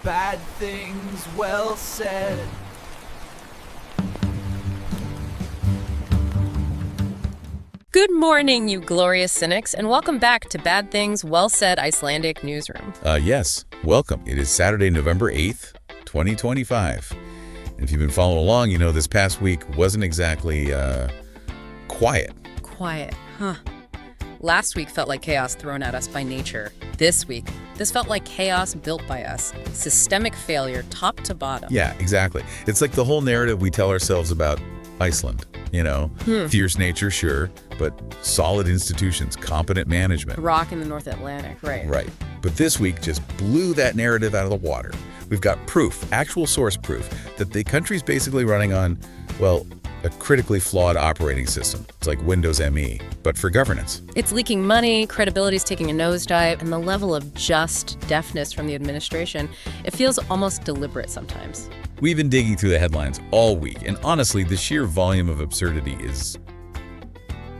bad things well said. Good morning, you glorious cynics, and welcome back to Bad Things Well Said Icelandic Newsroom. Yes, welcome. It is Saturday, November 8th, 2025. And if you've been following along, you know this past week wasn't exactly quiet. Quiet, huh? Last week felt like chaos thrown at us by nature. This week, this felt like chaos built by us. Systemic failure, top to bottom. Yeah, exactly. It's like the whole narrative we tell ourselves about Iceland. You know, fierce nature, sure, but solid institutions, competent management. Rock in the North Atlantic, right. Right. But this week just blew that narrative out of the water. We've got proof, actual source proof, that the country's basically running on, well, a critically flawed operating system. It's like Windows ME, but for governance. It's leaking money, credibility's taking a nosedive, and the level of just deafness from the administration, it feels almost deliberate sometimes. We've been digging through the headlines all week, and honestly, the sheer volume of absurdity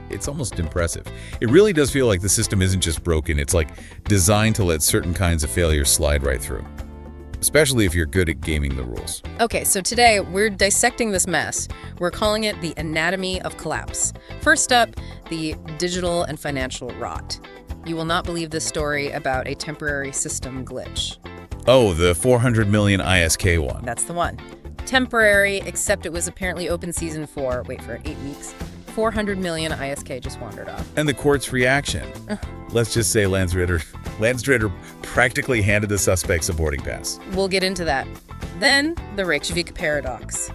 it's almost impressive. It really does feel like the system isn't just broken, it's like designed to let certain kinds of failures slide right through. Especially if you're good at gaming the rules. Okay, so today we're dissecting this mess. We're calling it the anatomy of collapse. First up, the digital and financial rot. You will not believe this story about a temporary system glitch. Oh, the 400 million ISK one. That's the one. Temporary, except it was apparently open season for, 8 weeks. 400 million ISK just wandered off. And the court's reaction. Let's just say Landsréttur practically handed the suspects a boarding pass. We'll get into that. Then, the Reykjavik paradox.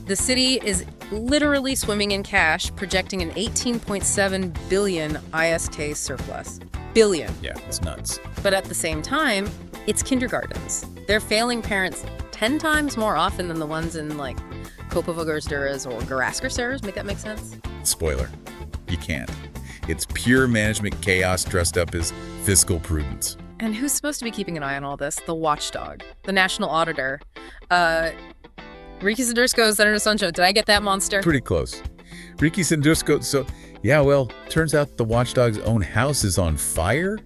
The city is literally swimming in cash, projecting an 18.7 billion ISK surplus. Billion. Yeah, it's nuts. But at the same time, it's kindergartens. They're failing parents 10 times more often than the ones in, like, Kp-5 or Garaskar. Make that make sense? Spoiler. You can't. It's pure management chaos dressed up as fiscal prudence. And who's supposed to be keeping an eye on all this? The watchdog. The national auditor. Ríkisendurskoðun, Senator Sancho. Did I get that monster? Pretty close. Ríkisendurskoðun. So, yeah, well, turns out the watchdog's own house is on fire?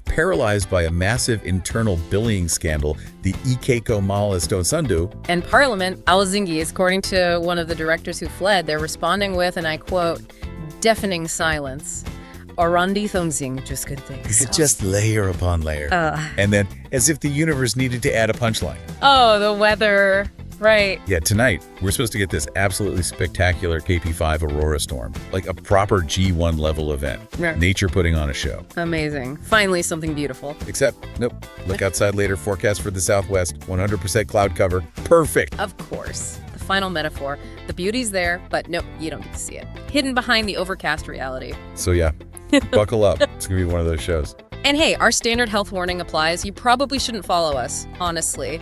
Paralyzed by a massive internal bullying scandal, the EKKO-mál And Parliament, Alzingis, according to one of the directors who fled, they're responding with, and I quote, deafening silence. Orandi thungsing, just good things. Just layer upon layer. And then, as if the universe needed to add a punchline. Oh, the weather. Right. Yeah, tonight, we're supposed to get this absolutely spectacular Kp-5 Aurora storm, like a proper G1 level event. Yeah. Nature putting on a show. Amazing. Finally, something beautiful. Except, nope. Look outside later. Forecast for the southwest. 100% cloud cover. Perfect. Of course. The final metaphor. The beauty's there, but nope, you don't get to see it. Hidden behind the overcast reality. So yeah, buckle up. It's going to be one of those shows. And hey, our standard health warning applies. You probably shouldn't follow us, honestly.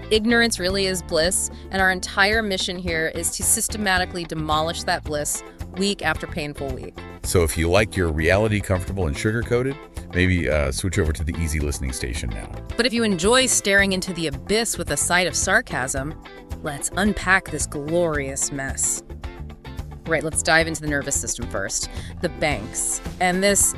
Ignorance really is bliss, and our entire mission here is to systematically demolish that bliss week after painful week. So if you like your reality comfortable and sugar-coated, maybe switch over to the easy listening station now. But if you enjoy staring into the abyss with a side of sarcasm, let's unpack this glorious mess. Right, let's dive into the nervous system first. The banks. And this,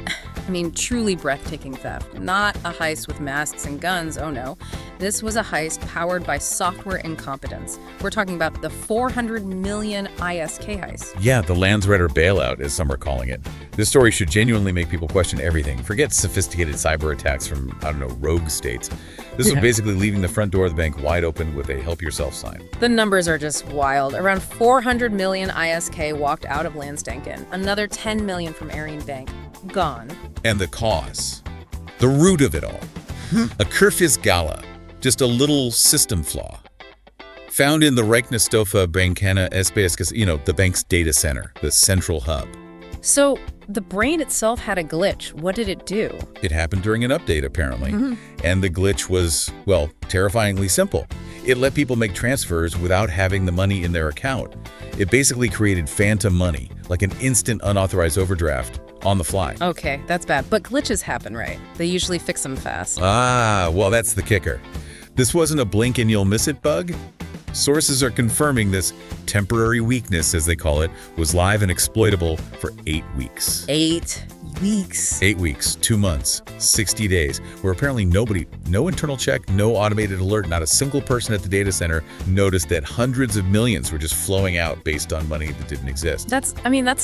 truly breathtaking theft. Not a heist with masks and guns, oh no. This was a heist powered by software incompetence. We're talking about the 400 million ISK heist. Yeah, the Landsréttur bailout, as some are calling it. This story should genuinely make people question everything. Forget sophisticated cyber attacks from, rogue states. This was basically leaving the front door of the bank wide open with a help yourself sign. The numbers are just wild. Around 400 million ISK walked out of Landsbankinn. Another 10 million from Aryan Bank. Gone. And the cause. The root of it all. A Kurfis Gala. Just a little system flaw. Found in the Ríkisendurskoðun SBS, the bank's data center, the central hub. So the brain itself had a glitch. What did it do? It happened during an update, apparently. And the glitch was, well, terrifyingly simple. It let people make transfers without having the money in their account. It basically created phantom money, like an instant unauthorized overdraft on the fly. Okay, that's bad. But glitches happen, right? They usually fix them fast. Ah, well, that's the kicker. This wasn't a blink and you'll miss it bug. Sources are confirming this temporary weakness, as they call it, was live and exploitable for 8 weeks. 8? weeks. 8 weeks, 2 months, 60 days, where apparently no internal check, no automated alert, not a single person at the data center noticed that hundreds of millions were just flowing out based on money that didn't exist. That's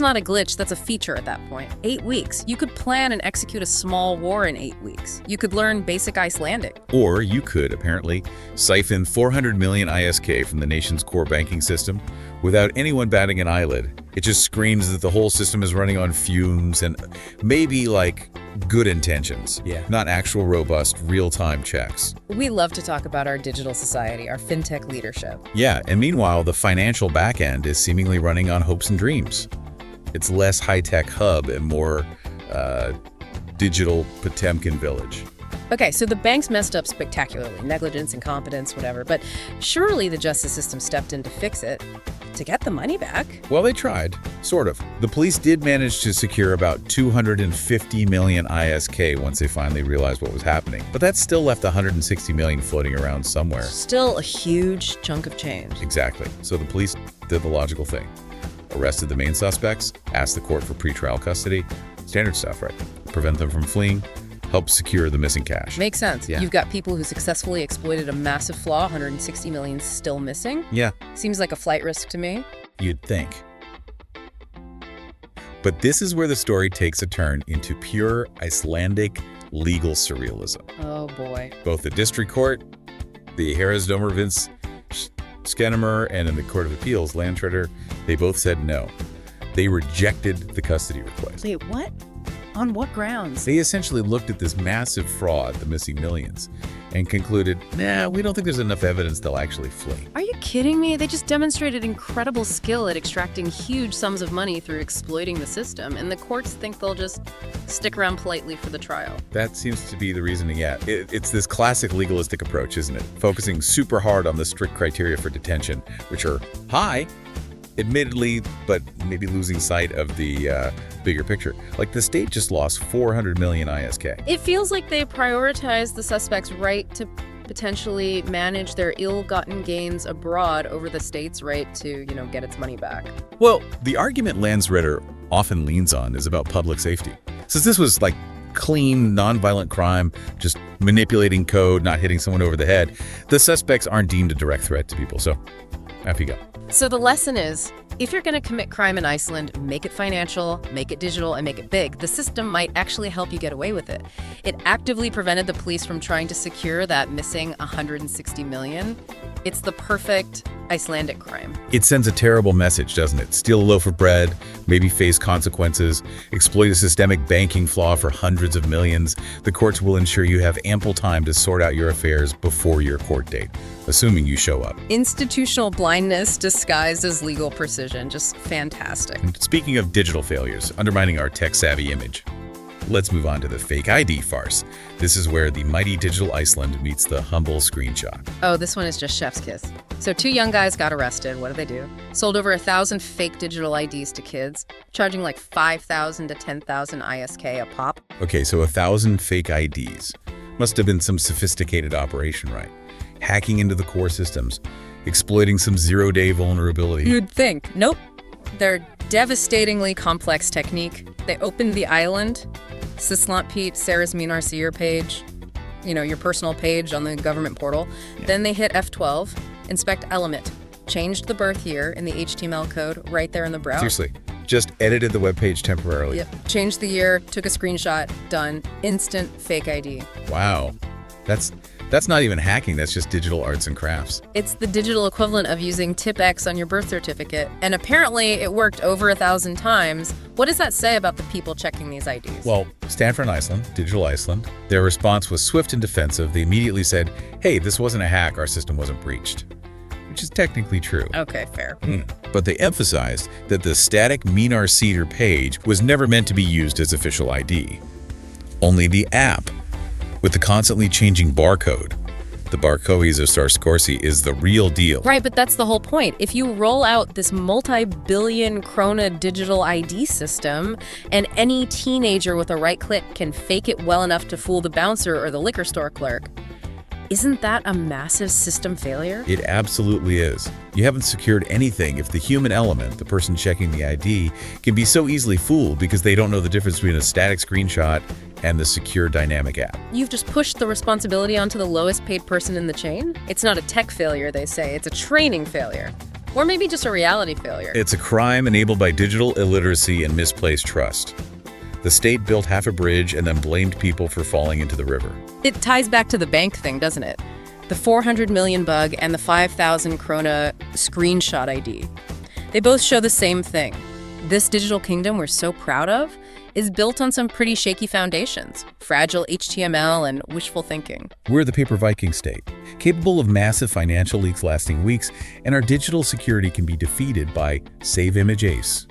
not a glitch, that's a feature at that point. 8 weeks. You could plan and execute a small war in 8 weeks. You could learn basic Icelandic. Or you could, apparently, siphon 400 million ISK from the nation's core banking system without anyone batting an eyelid. It just screams that the whole system is running on fumes and maybe like good intentions. Yeah. Not actual robust real-time checks. We love to talk about our digital society, our fintech leadership. Yeah, and meanwhile, the financial back end is seemingly running on hopes and dreams. It's less high-tech hub and more digital Potemkin village. Okay, so the banks messed up spectacularly. Negligence, incompetence, whatever. But surely the justice system stepped in to fix it, to get the money back. Well, they tried, sort of. The police did manage to secure about 250 million ISK once they finally realized what was happening. But that still left 160 million floating around somewhere. Still a huge chunk of change. Exactly. So the police did the logical thing. Arrested the main suspects, asked the court for pretrial custody. Standard stuff, right? Prevent them from fleeing. Help secure the missing cash. Makes sense. Yeah. You've got people who successfully exploited a massive flaw, 160 million still missing. Yeah. Seems like a flight risk to me. You'd think. But this is where the story takes a turn into pure Icelandic legal surrealism. Oh boy. Both the district court, the Héraðsdómur Vince Skenemer, and in the Court of Appeals, Landsréttur, they both said no. They rejected the custody request. Wait, what? On what grounds? They essentially looked at this massive fraud, the missing millions, and concluded, nah, we don't think there's enough evidence they'll actually flee. Are you kidding me? They just demonstrated incredible skill at extracting huge sums of money through exploiting the system, and the courts think they'll just stick around politely for the trial. That seems to be the reasoning, yeah. It's this classic legalistic approach, isn't it? Focusing super hard on the strict criteria for detention, which are high, admittedly, but maybe losing sight of the bigger picture. Like the state just lost 400 million ISK. It feels like they prioritize the suspect's right to potentially manage their ill-gotten gains abroad over the state's right to, get its money back. Well, the argument Landsréttur often leans on is about public safety. Since this was like clean, non-violent crime, just manipulating code, not hitting someone over the head, the suspects aren't deemed a direct threat to people. So, off you go. So the lesson is, if you're going to commit crime in Iceland, make it financial, make it digital, and make it big. The system might actually help you get away with it. It actively prevented the police from trying to secure that missing 160 million. It's the perfect Icelandic crime. It sends a terrible message, doesn't it? Steal a loaf of bread, maybe face consequences, exploit a systemic banking flaw for hundreds of millions. The courts will ensure you have ample time to sort out your affairs before your court date, assuming you show up. Institutional blindness disguised as legal precision. Just fantastic. And speaking of digital failures, undermining our tech-savvy image, let's move on to the fake ID farce. This is where the mighty digital Iceland meets the humble screenshot. Oh, this one is just chef's kiss. So 2 young guys got arrested. What did they do? Sold over 1,000 fake digital IDs to kids, charging like 5,000 to 10,000 ISK a pop. Okay, so 1,000 fake IDs. Must have been some sophisticated operation, right? Hacking into the core systems, exploiting some zero-day vulnerability. You'd think. Nope. Their devastatingly complex technique. They opened the island, Sislant Pete, Sarah's Minar Seer page, your personal page on the government portal. Yeah. Then they hit F12, inspect element, changed the birth year in the HTML code right there in the browser. Seriously, just edited the web page temporarily. Yep. Changed the year, took a screenshot, done. Instant fake ID. Wow. That's not even hacking, that's just digital arts and crafts. It's the digital equivalent of using tip X on your birth certificate, and apparently it worked over 1,000 times. What does that say about the people checking these IDs? Well, Stanford Iceland, Digital Iceland, their response was swift and defensive. They immediately said, hey, this wasn't a hack, our system wasn't breached. Which is technically true. Okay, fair. But they emphasized that the static Minar Seer page was never meant to be used as official ID. Only the app, with the constantly changing barcode. The Barcóiðaskorsi is the real deal. Right, but that's the whole point. If you roll out this multi-billion krona digital ID system, and any teenager with a right click can fake it well enough to fool the bouncer or the liquor store clerk, Isn't that a massive system failure? It absolutely is. You haven't secured anything if the human element, the person checking the ID, can be so easily fooled because they don't know the difference between a static screenshot and the secure dynamic app. You've just pushed the responsibility onto the lowest paid person in the chain? It's not a tech failure, they say. It's a training failure. Or maybe just a reality failure. It's a crime enabled by digital illiteracy and misplaced trust. The state built half a bridge and then blamed people for falling into the river. It ties back to the bank thing, doesn't it? The 400 million bug and the 5,000 krona screenshot ID. They both show the same thing. This digital kingdom we're so proud of is built on some pretty shaky foundations, fragile HTML and wishful thinking. We're the paper Viking state, capable of massive financial leaks lasting weeks, and our digital security can be defeated by Save Image Ace.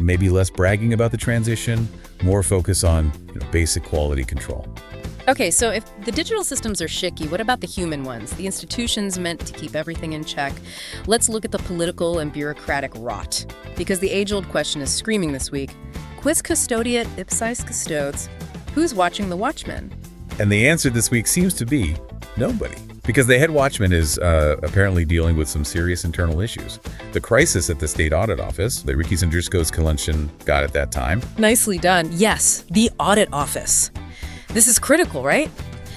Maybe less bragging about the transition, more focus on basic quality control. Okay, so if the digital systems are shaky, what about the human ones? The institutions meant to keep everything in check. Let's look at the political and bureaucratic rot. Because the age-old question is screaming this week, quis custodiet ipsice custodes? Who's watching the watchmen? And the answer this week seems to be nobody. Because the head watchman is apparently dealing with some serious internal issues. The crisis at the State Audit Office, the Ríkisendurskoðun got at that time. Nicely done. Yes, the Audit Office. This is critical, right?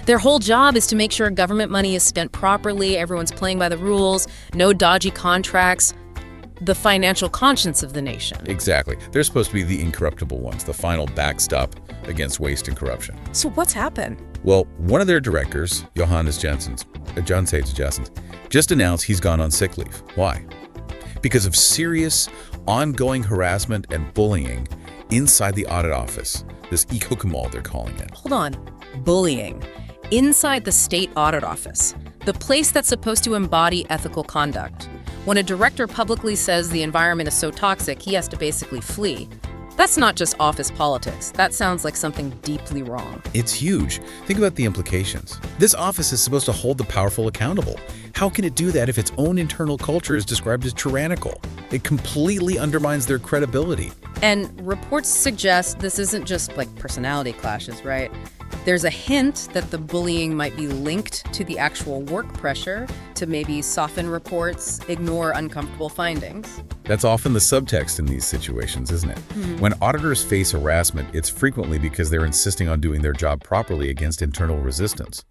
Their whole job is to make sure government money is spent properly, everyone's playing by the rules, no dodgy contracts, the financial conscience of the nation. Exactly. They're supposed to be the incorruptible ones, the final backstop against waste and corruption. So what's happened? Well, one of their directors, John Seitzjessens, just announced he's gone on sick leave. Why? Because of serious, ongoing harassment and bullying inside the audit office. This EKKO-mál, they're calling it. Hold on. Bullying. Inside the State Audit Office, the place that's supposed to embody ethical conduct. When a director publicly says the environment is so toxic, he has to basically flee. That's not just office politics. That sounds like something deeply wrong. It's huge. Think about the implications. This office is supposed to hold the powerful accountable. How can it do that if its own internal culture is described as tyrannical? It completely undermines their credibility. And reports suggest this isn't just like personality clashes, right? There's a hint that the bullying might be linked to the actual work pressure to maybe soften reports, ignore uncomfortable findings. That's often the subtext in these situations, isn't it? When auditors face harassment, it's frequently because they're insisting on doing their job properly against internal resistance.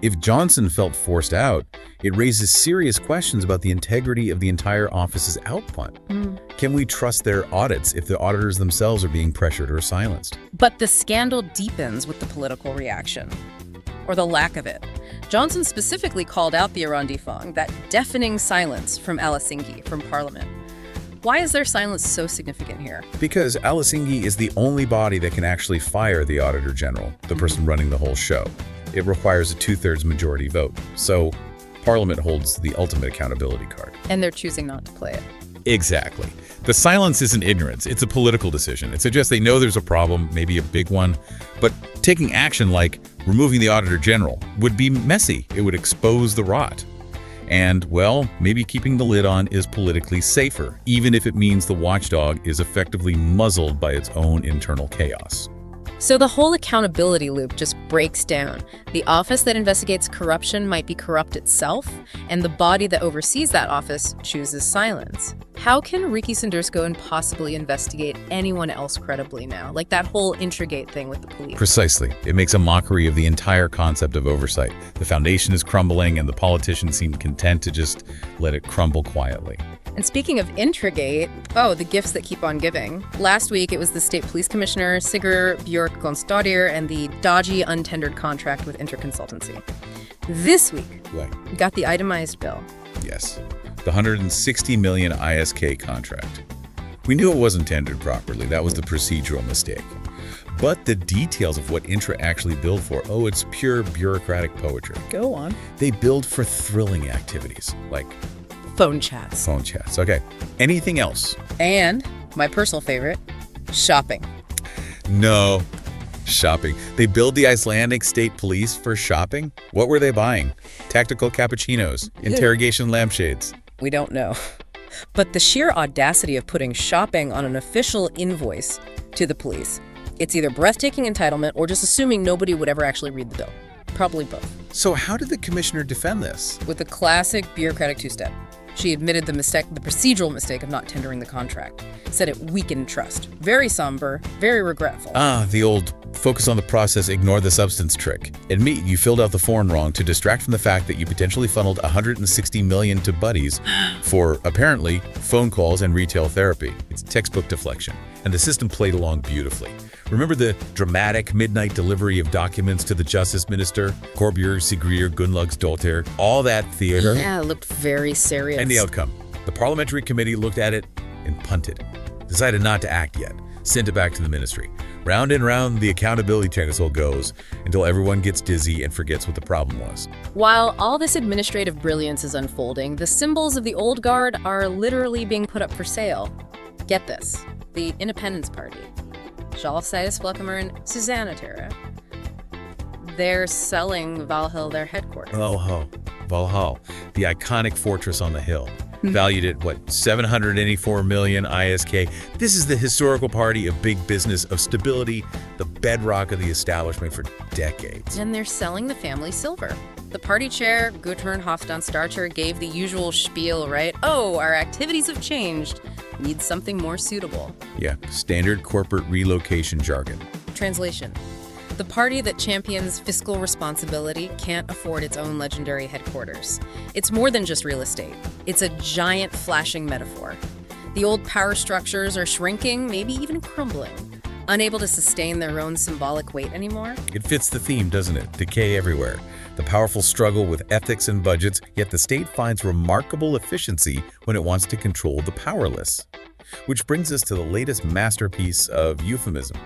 If Johnson felt forced out, it raises serious questions about the integrity of the entire office's output. Can we trust their audits if the auditors themselves are being pressured or silenced? But the scandal deepens with the political reaction, or the lack of it. Johnson specifically called out the Arandifang, that deafening silence from Helsinki, from Parliament. Why is their silence so significant here? Because Helsinki is the only body that can actually fire the Auditor General, the person running the whole show. It requires a 2/3 majority vote. So Parliament holds the ultimate accountability card. And they're choosing not to play it. Exactly. The silence isn't ignorance. It's a political decision. It suggests they know there's a problem, maybe a big one, but taking action like removing the Auditor General would be messy. It would expose the rot. And, well, maybe keeping the lid on is politically safer, even if it means the watchdog is effectively muzzled by its own internal chaos. So the whole accountability loop just breaks down. The office that investigates corruption might be corrupt itself, and the body that oversees that office chooses silence. How can Ríkisendurskoðun possibly investigate anyone else credibly now? Like that whole INTRA-GATE thing with the police. Precisely. It makes a mockery of the entire concept of oversight. The foundation is crumbling, and the politicians seem content to just let it crumble quietly. And speaking of INTRA-GATE, the gifts that keep on giving. Last week, it was the State Police Commissioner, Sigurður Björgvinsdóttir, and the dodgy, untendered contract with Interconsultancy. This week, we got the itemized bill. Yes, the 160 million ISK contract. We knew it wasn't tendered properly. That was the procedural mistake. But the details of what Intra actually billed for, it's pure bureaucratic poetry. Go on. They billed for thrilling activities, like phone chats. Phone chats, okay. Anything else? And my personal favorite, shopping. No, shopping. They billed the Icelandic state police for shopping? What were they buying? Tactical cappuccinos, interrogation lampshades. We don't know. But the sheer audacity of putting shopping on an official invoice to the police, it's either breathtaking entitlement or just assuming nobody would ever actually read the bill. Probably both. So how did the commissioner defend this? With the classic bureaucratic two-step. She admitted the procedural mistake of not tendering the contract. Said it weakened trust. Very somber, very regretful. The old focus on the process, ignore the substance trick. Admit you filled out the form wrong to distract from the fact that you potentially funneled $160 million to buddies for, apparently, phone calls and retail therapy. It's textbook deflection. And the system played along beautifully. Remember the dramatic midnight delivery of documents to the Justice Minister, Korbjörg Sigríður Gunnlaugsdóttir, all that theater? Yeah, it looked very serious. And the outcome. The parliamentary committee looked at it and punted. Decided not to act yet. Sent it back to the ministry. Round and round the accountability carousel goes until everyone gets dizzy and forgets what the problem was. While all this administrative brilliance is unfolding, the symbols of the old guard are literally being put up for sale. Get this. The Independence Party. Sjálfstæðisflokkurinn Susanna. They're selling Valhall their headquarters. Valhall, the iconic fortress on the hill. Valued at, what, 784 million ISK. This is the historical party of big business, of stability, the bedrock of the establishment for decades. And they're selling the family silver. The party chair, Gudrun Hofstad-Starcher, gave the usual spiel, right? Oh, our activities have changed. Need something more suitable. Yeah, standard corporate relocation jargon. Translation. The party that champions fiscal responsibility can't afford its own legendary headquarters. It's more than just real estate. It's a giant flashing metaphor. The old power structures are shrinking, maybe even crumbling, unable to sustain their own symbolic weight anymore. It fits the theme, doesn't it? Decay everywhere. The powerful struggle with ethics and budgets, yet the state finds remarkable efficiency when it wants to control the powerless. Which brings us to the latest masterpiece of euphemism.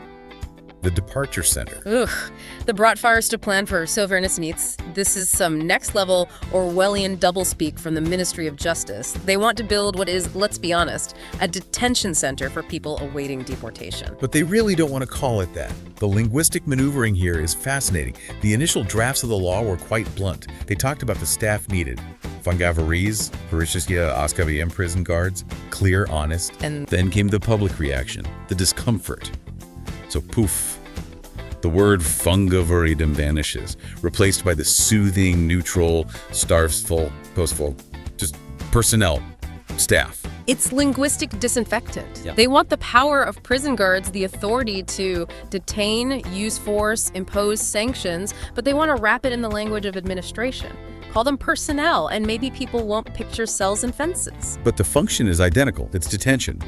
The Departure Center. Ugh, the Brottfahrerste plan for Sovereignty. This is some next-level Orwellian doublespeak from the Ministry of Justice. They want to build what is, let's be honest, a detention center for people awaiting deportation. But they really don't want to call it that. The linguistic maneuvering here is fascinating. The initial drafts of the law were quite blunt. They talked about the staff needed. Fangavaris, Parishiskia Askaviem prison guards, clear, honest. And then came the public reaction, the discomfort. So poof, the word fungavaridum vanishes, replaced by the soothing, neutral, starful, postful, just personnel, staff. it's linguistic disinfectant. Yeah. They want the power of prison guards, the authority to detain, use force, impose sanctions, but they want to wrap it in the language of administration. Call them personnel, and maybe people won't picture cells and fences. But the function is identical. It's detention.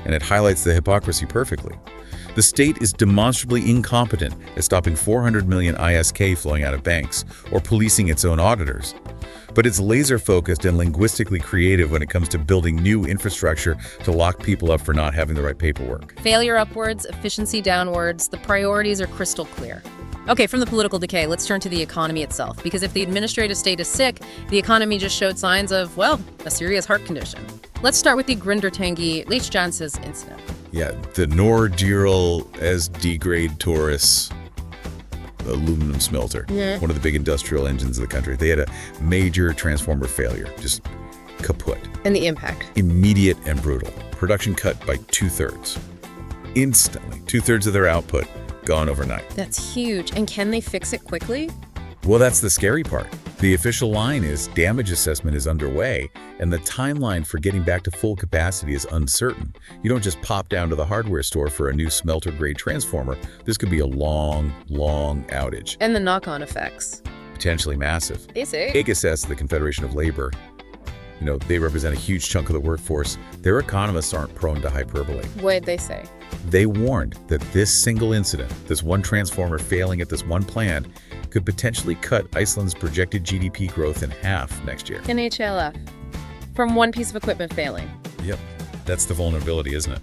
And it highlights the hypocrisy perfectly. The state is demonstrably incompetent at stopping 400 million ISK flowing out of banks or policing its own auditors. But it's laser-focused and linguistically creative when it comes to building new infrastructure to lock people up for not having the right paperwork. Failure upwards, efficiency downwards, the priorities are crystal clear. Okay, from the political decay, let's turn to the economy itself, because if the administrative state is sick, the economy just showed signs of, well, a serious heart condition. Let's start with the Grundartangi Leitjanses incident. Yeah, the Nordirol SD-grade Taurus aluminum smelter, one of the big industrial engines of the country. They had a major transformer failure, just kaput. And the impact? Immediate and brutal. Production cut by 2/3. Instantly, 2/3 of their output gone overnight. That's huge. And can they fix it quickly? Well, that's the scary part. The official line is damage assessment is underway, and the timeline for getting back to full capacity is uncertain. You don't just pop down to the hardware store for a new smelter-grade transformer. This could be a long, long outage. And the knock-on effects? Potentially massive. Easy. IKKO, the Confederation of Labor, they represent a huge chunk of the workforce. Their economists aren't prone to hyperbole. What'd they say? They warned that this single incident, this one transformer failing at this one plant, could potentially cut Iceland's projected GDP growth in half next year. NHLF. From one piece of equipment failing. Yep, that's the vulnerability, isn't it?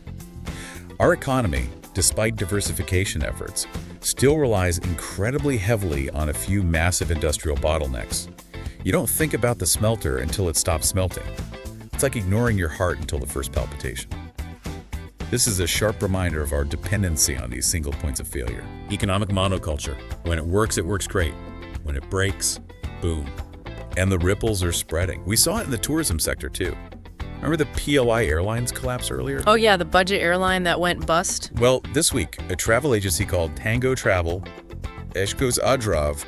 Our economy, despite diversification efforts, still relies incredibly heavily on a few massive industrial bottlenecks. You don't think about the smelter until it stops smelting. It's like ignoring your heart until the first palpitation. This is a sharp reminder of our dependency on these single points of failure. Economic monoculture. When it works great. When it breaks, boom. And the ripples are spreading. We saw it in the tourism sector too. Remember the PLI Airlines collapse earlier? Oh yeah, the budget airline that went bust? Well, this week, a travel agency called Tango Travel, Eshkos Adrav,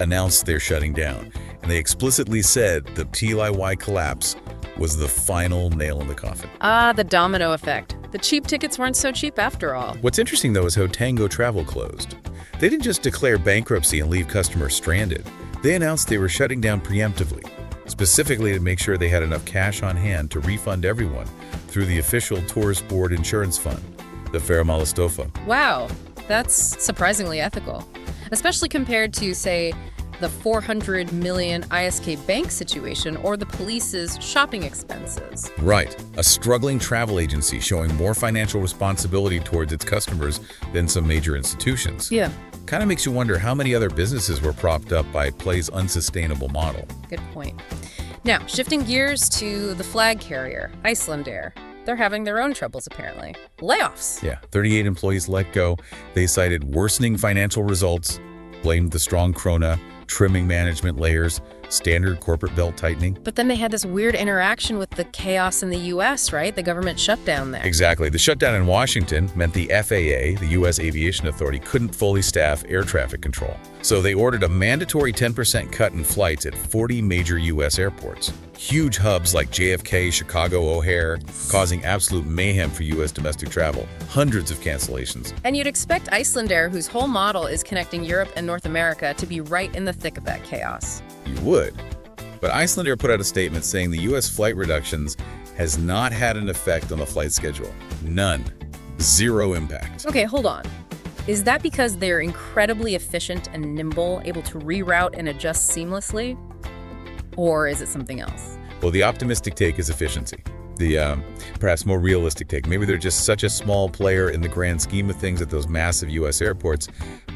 announced they're shutting down, and they explicitly said the TLY collapse was the final nail in the coffin. Ah, the domino effect. The cheap tickets weren't so cheap after all. What's interesting, though, is how Tango Travel closed. They didn't just declare bankruptcy and leave customers stranded. They announced they were shutting down preemptively, specifically to make sure they had enough cash on hand to refund everyone through the official Tourist Board Insurance Fund, the Ferramalastofa. Wow, that's surprisingly ethical, especially compared to, say, the 400 million ISK bank situation or the police's shopping expenses. Right. A struggling travel agency showing more financial responsibility towards its customers than some major institutions. Yeah. Kind of makes you wonder how many other businesses were propped up by Play's unsustainable model. Good point. Now, shifting gears to the flag carrier, Icelandair. They're having their own troubles, apparently. Layoffs. Yeah, 38 employees let go. They cited worsening financial results, blamed the strong krona, trimming management layers, standard corporate belt tightening. But then they had this weird interaction with the chaos in the U.S., right? The government shutdown there. Exactly. The shutdown in Washington meant the FAA, the U.S. Aviation Authority, couldn't fully staff air traffic control. So they ordered a mandatory 10% cut in flights at 40 major U.S. airports. Huge hubs like JFK, Chicago, O'Hare, causing absolute mayhem for U.S. domestic travel. Hundreds of cancellations. And you'd expect Icelandair, whose whole model is connecting Europe and North America, to be right in the thick of that chaos. You would. But Icelandair put out a statement saying the U.S. flight reductions has not had an effect on the flight schedule. None. Zero impact. Okay, hold on. Is that because they're incredibly efficient and nimble, able to reroute and adjust seamlessly? Or is it something else? Well, the optimistic take is efficiency. The perhaps more realistic take, maybe they're just such a small player in the grand scheme of things at those massive U.S. airports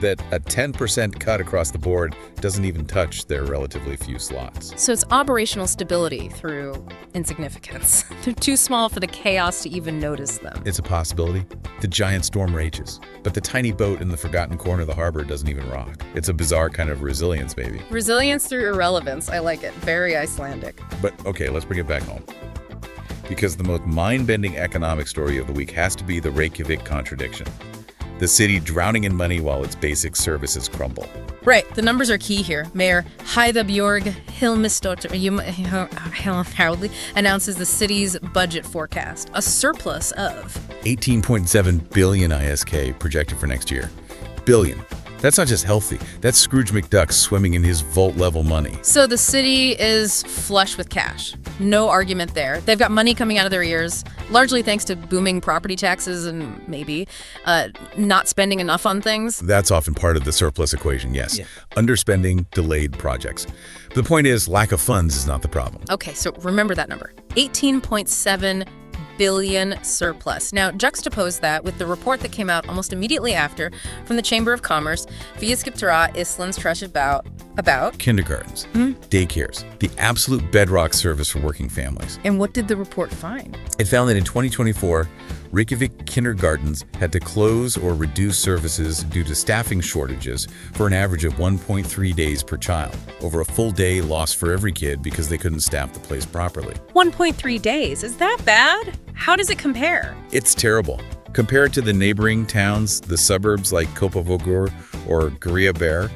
that a 10% cut across the board doesn't even touch their relatively few slots. So it's operational stability through insignificance. They're too small for the chaos to even notice them. It's a possibility. The giant storm rages, but the tiny boat in the forgotten corner of the harbor doesn't even rock. It's a bizarre kind of resilience, maybe. Resilience through irrelevance. I like it. Very Icelandic. But okay, let's bring it back home. Because the most mind-bending economic story of the week has to be the Reykjavik contradiction. The city drowning in money while its basic services crumble. Right, the numbers are key here. Mayor Bjorg Hilmisdottir announces the city's budget forecast, a surplus of 18.7 billion ISK projected for next year. Billion. That's not just healthy. That's Scrooge McDuck swimming in his vault-level money. So the city is flush with cash. No argument there. They've got money coming out of their ears, largely thanks to booming property taxes and maybe not spending enough on things. That's often part of the surplus equation, yes. Yeah. Underspending, delayed projects. The point is, lack of funds is not the problem. Okay, so remember that number. 18.7 billion surplus. Now, juxtapose that with the report that came out almost immediately after from the Chamber of Commerce, Fiskiptara Iceland's trash about kindergartens, daycares, the absolute bedrock service for working families. And what did the report find? It found that in 2024, Reykjavik kindergartens had to close or reduce services due to staffing shortages for an average of 1.3 days per child, over a full day lost for every kid because they couldn't staff the place properly. 1.3 days? Is that bad? How does it compare? It's terrible. Compared to the neighboring towns, the suburbs like Kp-5 or Bear,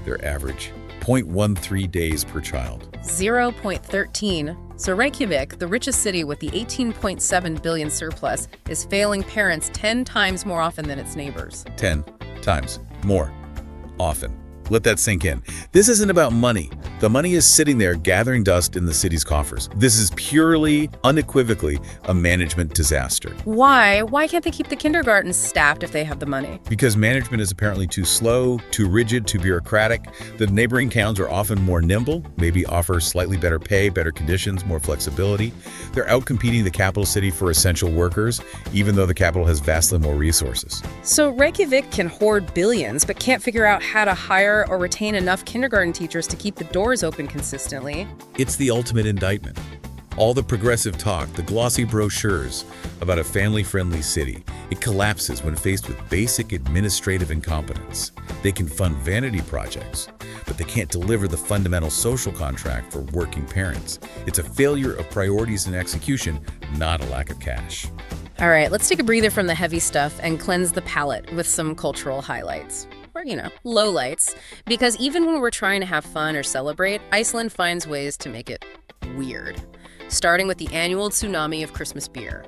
they're average. 0.13 days per child. 0.13. So Reykjavik, the richest city with the 18.7 billion surplus, is failing parents 10 times more often than its neighbors. 10 times more often. Let that sink in. This isn't about money. The money is sitting there gathering dust in the city's coffers. This is purely, unequivocally, a management disaster. Why? Why can't they keep the kindergartens staffed if they have the money? Because management is apparently too slow, too rigid, too bureaucratic. The neighboring towns are often more nimble, maybe offer slightly better pay, better conditions, more flexibility. They're outcompeting the capital city for essential workers, even though the capital has vastly more resources. So Reykjavik can hoard billions, but can't figure out how to hire or retain enough kindergarten teachers to keep the doors open consistently. It's the ultimate indictment. All the progressive talk, the glossy brochures about a family-friendly city, it collapses when faced with basic administrative incompetence. They can fund vanity projects, but they can't deliver the fundamental social contract for working parents. It's a failure of priorities and execution, not a lack of cash. All right, let's take a breather from the heavy stuff and cleanse the palate with some cultural highlights. or, lowlights, because even when we're trying to have fun or celebrate, Iceland finds ways to make it weird. Starting with the annual tsunami of Christmas beer.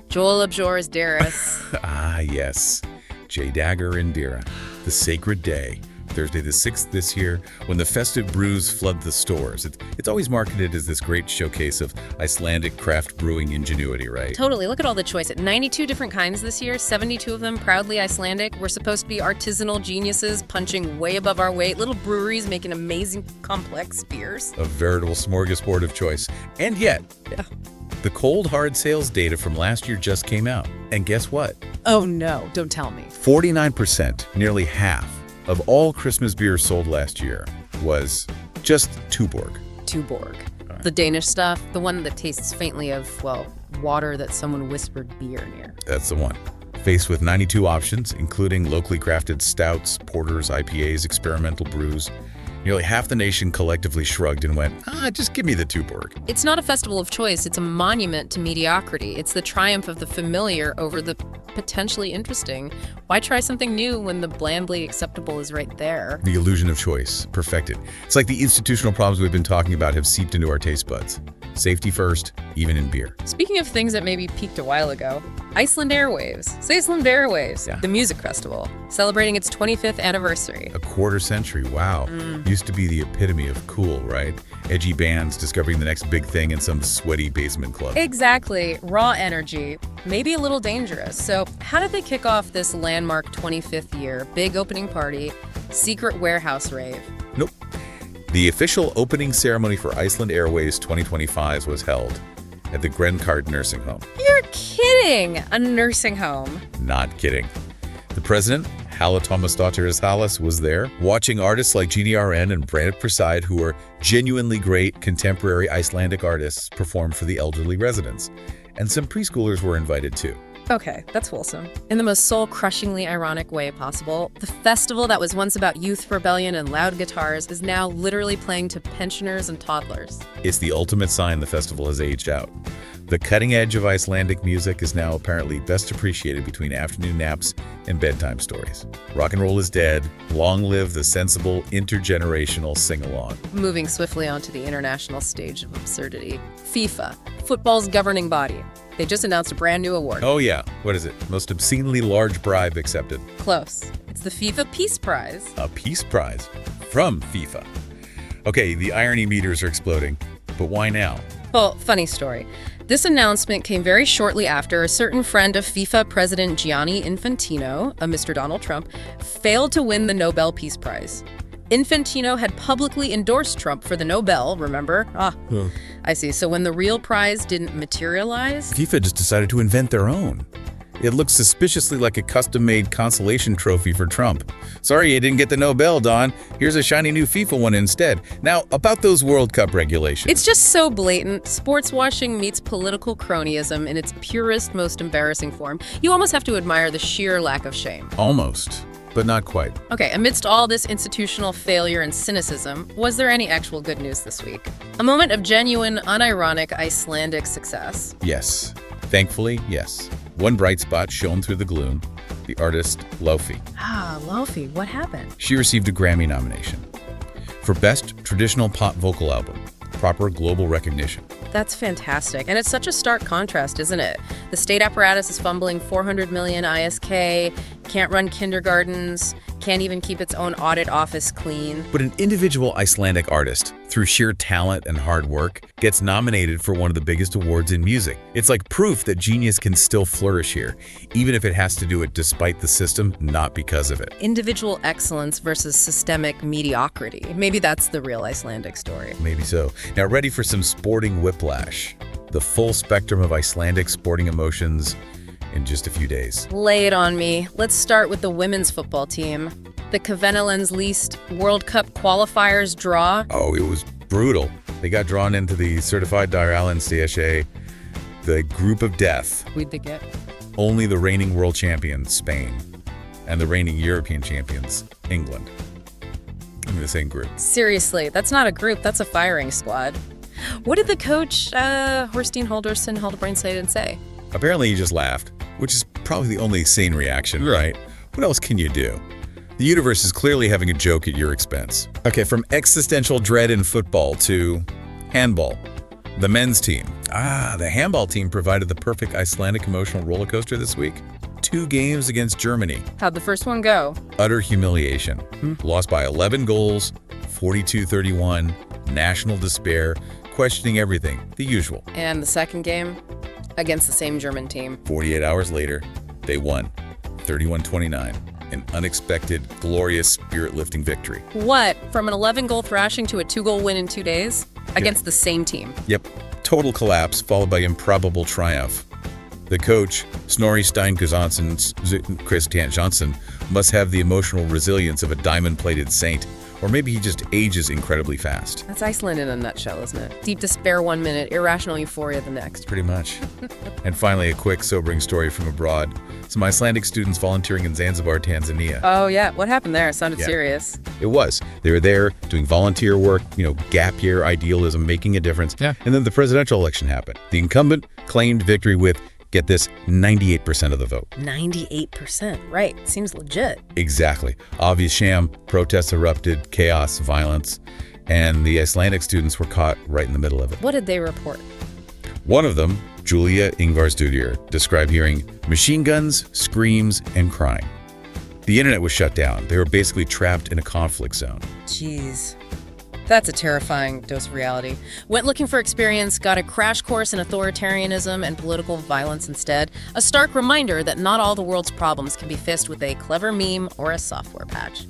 Joel Abjor's Darris. Ah, yes. J-Dagger and Dira. The sacred day. Thursday the 6th this year, when the festive brews flood the stores. It's always marketed as this great showcase of Icelandic craft brewing ingenuity, right? Totally. Look at all the choice. 92 different kinds this year, 72 of them proudly Icelandic. We're supposed to be artisanal geniuses punching way above our weight, little breweries making amazing complex beers. A veritable smorgasbord of choice. And yet, the cold hard sales data from last year just came out. And guess what? Oh no, don't tell me. 49%, nearly half, of all Christmas beers sold last year was just Tuborg. Tuborg. The Danish stuff, the one that tastes faintly of, water that someone whispered beer near. That's the one. Faced with 92 options, including locally crafted stouts, porters, IPAs, experimental brews, nearly half the nation collectively shrugged and went, just give me the Tuborg. It's not a festival of choice, it's a monument to mediocrity. It's the triumph of the familiar over the potentially interesting. Why try something new when the blandly acceptable is right there? The illusion of choice, perfected. It's like the institutional problems we've been talking about have seeped into our taste buds. Safety first, even in beer. Speaking of things that maybe peaked a while ago, Iceland Airwaves, Iceland Airwaves, the music festival, celebrating its 25th anniversary. A quarter century, wow. Used to be the epitome of cool, right? Edgy bands discovering the next big thing in some sweaty basement club. Exactly. Raw energy, maybe a little dangerous. So how did they kick off this landmark 25th year, big opening party, secret warehouse rave? Nope. The official opening ceremony for Iceland Airways 2025 was held at the Grenkart nursing home. You're kidding! A nursing home. Not kidding. The president, Halla Tómasdóttir Hallas, was there, watching artists like GDRN and Brandit Prasad, who are genuinely great contemporary Icelandic artists, perform for the elderly residents. And some preschoolers were invited too. Okay, that's wholesome. In the most soul-crushingly ironic way possible, the festival that was once about youth rebellion and loud guitars is now literally playing to pensioners and toddlers. It's the ultimate sign the festival has aged out. The cutting edge of Icelandic music is now apparently best appreciated between afternoon naps and bedtime stories. Rock and roll is dead. Long live the sensible intergenerational sing-along. Moving swiftly onto the international stage of absurdity. FIFA, football's governing body. They just announced a brand new award. Oh yeah, what is it? Most obscenely large bribe accepted. Close. It's the FIFA Peace Prize. A peace prize from FIFA. Okay, the irony meters are exploding, but why now? Well, funny story. This announcement came very shortly after a certain friend of FIFA President Gianni Infantino, a Mr. Donald Trump, failed to win the Nobel Peace Prize. Infantino had publicly endorsed Trump for the Nobel, remember? I see. So when the real prize didn't materialize? FIFA just decided to invent their own. It looks suspiciously like a custom-made consolation trophy for Trump. Sorry you didn't get the Nobel, Don. Here's a shiny new FIFA one instead. Now, about those World Cup regulations. It's just so blatant. Sports washing meets political cronyism in its purest, most embarrassing form. You almost have to admire the sheer lack of shame. Almost, but not quite. Okay, amidst all this institutional failure and cynicism, was there any actual good news this week? A moment of genuine, unironic Icelandic success? Yes. Thankfully, yes. One bright spot shone through the gloom, the artist Lofi. Lofi, what happened? She received a Grammy nomination for Best Traditional Pop Vocal Album, proper global recognition. That's fantastic. And it's such a stark contrast, isn't it? The state apparatus is fumbling 400 million ISK, can't run kindergartens, can't even keep its own audit office clean. But an individual Icelandic artist, through sheer talent and hard work, gets nominated for one of the biggest awards in music. It's like proof that genius can still flourish here, even if it has to do it despite the system, not because of it. Individual excellence versus systemic mediocrity. Maybe that's the real Icelandic story. Maybe so. Now, ready for some sporting whiplash. The full spectrum of Icelandic sporting emotions in just a few days. Lay it on me. Let's start with the women's football team. The Kvennalands Least World Cup qualifiers draw. Oh, it was brutal. They got drawn into the Certified Dialysis, the group of death. Who'd they get? Only the reigning world champion, Spain, and the reigning European champions, England. In the same group. Seriously, that's not a group, that's a firing squad. What did the coach, Horstein Halldórsson Haldebrain, say and say? Apparently he just laughed, which is probably the only sane reaction, right? What else can you do? The universe is clearly having a joke at your expense. Okay, from existential dread in football to handball. The men's team. The handball team provided the perfect Icelandic emotional roller coaster this week. 2 games against Germany. How'd the first one go? Utter humiliation. Lost by 11 goals, 42-31, national despair, questioning everything, the usual. And the second game? Against the same German team. 48 hours later, they won, 31-29. An unexpected, glorious, spirit-lifting victory. What? From an 11-goal thrashing to a 2-goal win in 2 days? Against the same team. Yep. Total collapse followed by improbable triumph. The coach, Snorri Christian Johnson, must have the emotional resilience of a diamond-plated saint. Or maybe he just ages incredibly fast. That's Iceland in a nutshell, isn't it? Deep despair 1 minute, irrational euphoria the next. Pretty much. And finally, a quick, sobering story from abroad. Some Icelandic students volunteering in Zanzibar, Tanzania. Oh, yeah. What happened there? It sounded serious. It was. They were there doing volunteer work, gap year idealism, making a difference. Yeah. And then the presidential election happened. The incumbent claimed victory with, get this, 98% of the vote. 98%, right. Seems legit. Exactly. Obvious sham, protests erupted, chaos, violence, and the Icelandic students were caught right in the middle of it. What did they report? One of them, Julia Ingvarsdóttir, described hearing machine guns, screams, and crying. The internet was shut down. They were basically trapped in a conflict zone. Jeez. That's a terrifying dose of reality. Went looking for experience, got a crash course in authoritarianism and political violence instead. A stark reminder that not all the world's problems can be fixed with a clever meme or a software patch.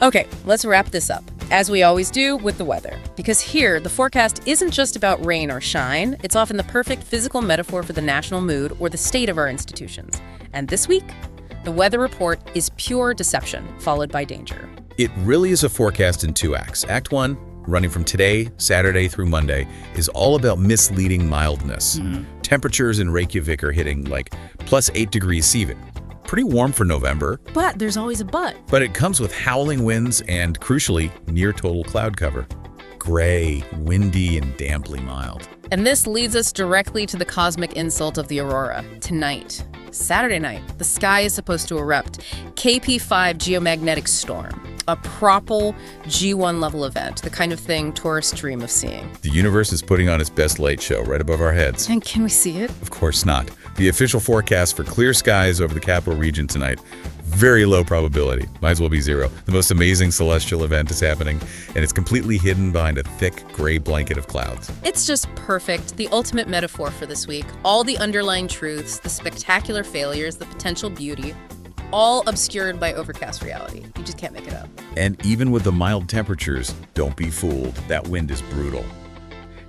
Okay, let's wrap this up, as we always do with the weather. Because here, the forecast isn't just about rain or shine. It's often the perfect physical metaphor for the national mood or the state of our institutions. And this week, the weather report is pure deception, followed by danger. It really is a forecast in 2 acts. Act 1, running from today, Saturday through Monday, is all about misleading mildness. Temperatures in Reykjavik are hitting like plus 8 degrees C. Pretty warm for November. But there's always a but. But it comes with howling winds and, crucially, near total cloud cover. Gray, windy, and damply mild. And this leads us directly to the cosmic insult of the aurora. Tonight, Saturday night, the sky is supposed to erupt. Kp-5 geomagnetic storm. A proper G1 level event, the kind of thing tourists dream of seeing. The universe is putting on its best light show right above our heads. And can we see it? Of course not. The official forecast for clear skies over the capital region tonight, very low probability, might as well be 0. The most amazing celestial event is happening, and it's completely hidden behind a thick gray blanket of clouds. It's just perfect, the ultimate metaphor for this week. All the underlying truths, the spectacular failures, the potential beauty, all obscured by overcast reality. You just can't make it up. And even with the mild temperatures, don't be fooled. That wind is brutal.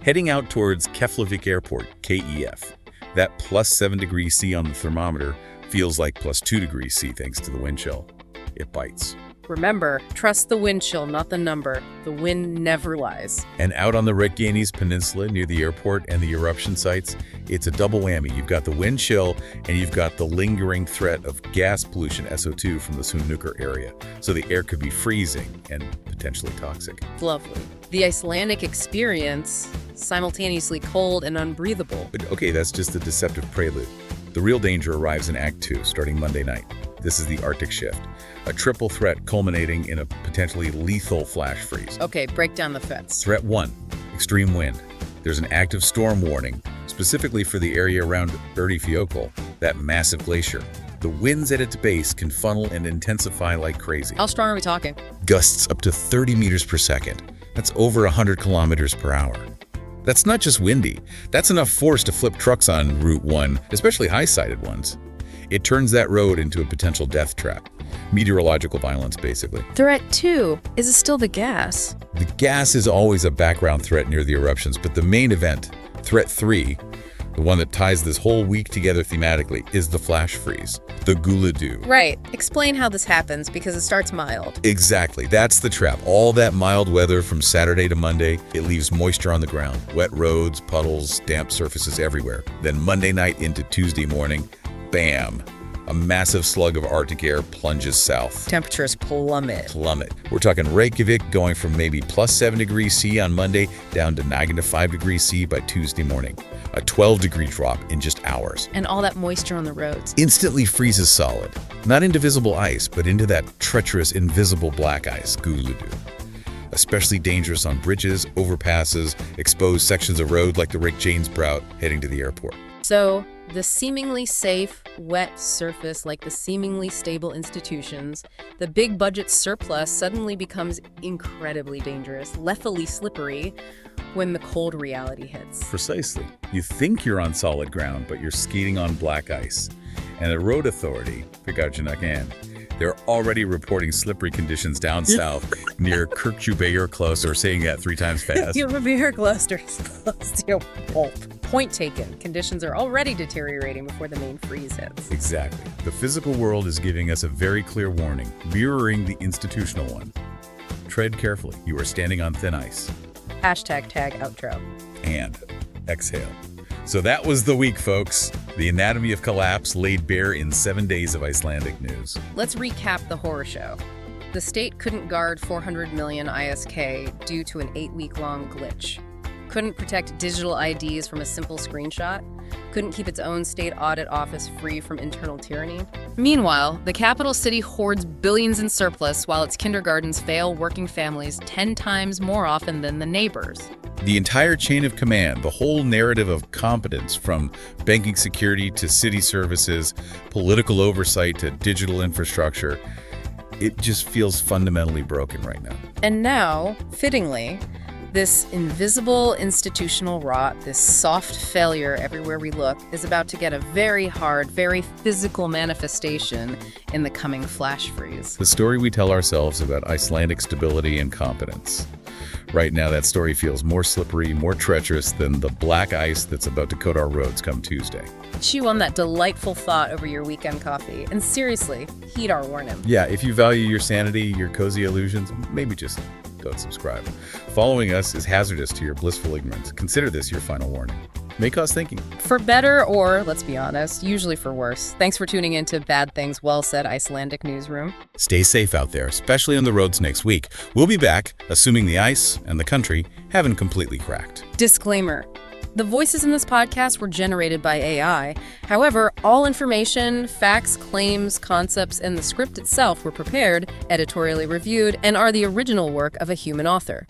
Heading out towards Keflavik Airport, KEF, that plus 7 degrees C on the thermometer feels like plus 2 degrees C thanks to the wind chill. It bites. Remember, trust the wind chill, not the number. The wind never lies. And out on the Reykjanes Peninsula near the airport and the eruption sites, it's a double whammy. You've got the wind chill and you've got the lingering threat of gas pollution, SO2, from the Sunnukar area. So the air could be freezing and potentially toxic. Lovely. The Icelandic experience, simultaneously cold and unbreathable. But okay, that's just the deceptive prelude. The real danger arrives in Act 2, starting Monday night. This is the Arctic shift. A triple threat culminating in a potentially lethal flash freeze. Okay, break down the threats. Threat 1, extreme wind. There's an active storm warning, specifically for the area around Ríkisendurskoðun, that massive glacier. The winds at its base can funnel and intensify like crazy. How strong are we talking? Gusts up to 30 meters per second. That's over 100 kilometers per hour. That's not just windy. That's enough force to flip trucks on Route 1, especially high-sided ones. It turns that road into a potential death trap. Meteorological violence, basically. Threat 2, is it still the gas? The gas is always a background threat near the eruptions, but the main event, Threat 3, the one that ties this whole week together thematically, is the flash freeze, the Guladu. Right. Explain how this happens, because it starts mild. Exactly. That's the trap. All that mild weather from Saturday to Monday, it leaves moisture on the ground. Wet roads, puddles, damp surfaces everywhere. Then Monday night into Tuesday morning, bam! A a massive slug of Arctic air plunges south. Temperatures plummet. We're talking Reykjavik going from maybe +7 degrees C on Monday down to -5 degrees C by Tuesday morning. A 12-degree drop in just hours. And all that moisture on the roads. Instantly freezes solid. Not into visible ice, but into that treacherous, invisible black ice, guludu. Especially dangerous on bridges, overpasses, exposed sections of road like the Reykjanesbrut heading to the airport. So, the seemingly safe, wet surface like the seemingly stable institutions, the big budget surplus suddenly becomes incredibly dangerous, lethally slippery when the cold reality hits. Precisely. You think you're on solid ground, but you're skating on black ice. And the road authority, Ríkisendurskoðun, they're already reporting slippery conditions down south near Kirkjubæjarklaus, or saying that 3 times fast. Point taken. Conditions are already deteriorating before the main freeze hits. Exactly. The physical world is giving us a very clear warning, mirroring the institutional one. Tread carefully. You are standing on thin ice. #tag outro. And exhale. So that was the week, folks. The anatomy of collapse laid bare in 7 days of Icelandic news. Let's recap the horror show. The state couldn't guard 400 million ISK due to an 8-week-long glitch. Couldn't protect digital IDs from a simple screenshot. Couldn't keep its own State Audit Office free from internal tyranny. Meanwhile, the capital city hoards billions in surplus while its kindergartens fail working families 10 times more often than the neighbors. The entire chain of command, the whole narrative of competence, from banking security to city services, political oversight to digital infrastructure, it just feels fundamentally broken right now. And now, fittingly, this invisible institutional rot, this soft failure everywhere we look, is about to get a very hard, very physical manifestation in the coming flash freeze. The story we tell ourselves about Icelandic stability and competence. Right now, that story feels more slippery, more treacherous than the black ice that's about to coat our roads come Tuesday. Chew on that delightful thought over your weekend coffee, and seriously, heed our warning. Yeah, if you value your sanity, your cozy illusions, maybe just don't subscribe. Following us is hazardous to your blissful ignorance. Consider this your final warning. May cause thinking. For better or, let's be honest, usually for worse. Thanks for tuning in to Bad Things Well Said Icelandic Newsroom. Stay safe out there, especially on the roads next week. We'll be back, assuming the ice and the country haven't completely cracked. Disclaimer. The voices in this podcast were generated by AI. However, all information, facts, claims, concepts, and the script itself were prepared, editorially reviewed, and are the original work of a human author.